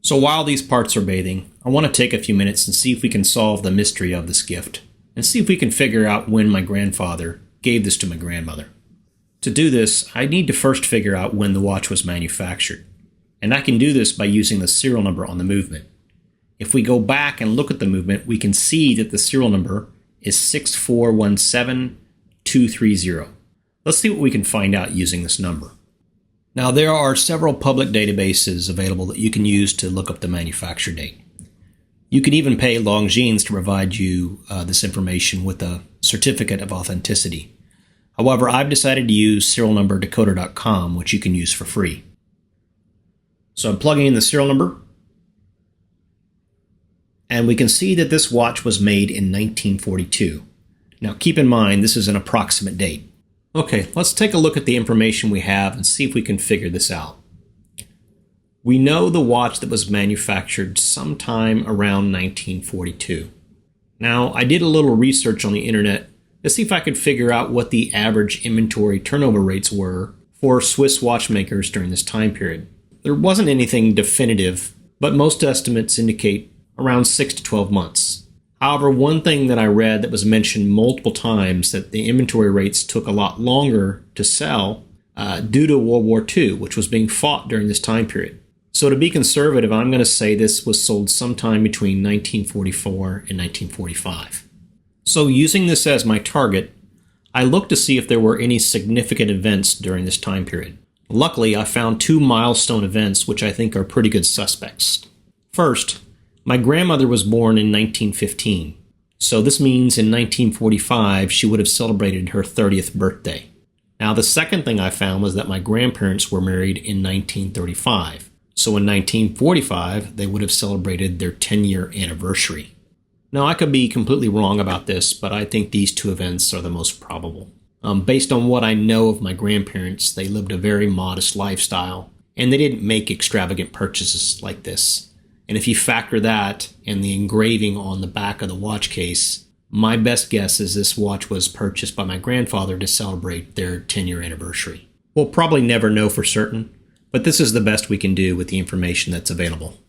So while these parts are bathing, I want to take a few minutes and see if we can solve the mystery of this gift, and see if we can figure out when my grandfather gave this to my grandmother. To do this, I need to first figure out when the watch was manufactured, and I can do this by using the serial number on the movement. If we go back and look at the movement, we can see that the serial number is 6417230. Let's see what we can find out using this number. Now, there are several public databases available that you can use to look up the manufacture date. You can even pay Longines to provide you this information with a certificate of authenticity. However, I've decided to use serialnumberdecoder.com, which you can use for free. So I'm plugging in the serial number, and we can see that this watch was made in 1942. Now keep in mind, this is an approximate date. Okay, let's take a look at the information we have and see if we can figure this out. We know the watch that was manufactured sometime around 1942. Now, I did a little research on the internet to see if I could figure out what the average inventory turnover rates were for Swiss watchmakers during this time period. There wasn't anything definitive, but most estimates indicate around 6 to 12 months. However, one thing that I read that was mentioned multiple times, that the inventory rates took a lot longer to sell due to World War II, which was being fought during this time period. So to be conservative, I'm going to say this was sold sometime between 1944 and 1945. So using this as my target, I looked to see if there were any significant events during this time period. Luckily, I found 2 milestone events which I think are pretty good suspects. First, my grandmother was born in 1915, so this means in 1945 she would have celebrated her 30th birthday. Now, the second thing I found was that my grandparents were married in 1935, so in 1945 they would have celebrated their 10-year anniversary. Now, I could be completely wrong about this, but I think these 2 events are the most probable. Based on what I know of my grandparents, they lived a very modest lifestyle, and they didn't make extravagant purchases like this. And if you factor that and the engraving on the back of the watch case, my best guess is this watch was purchased by my grandfather to celebrate their 10-year anniversary. We'll probably never know for certain, but this is the best we can do with the information that's available.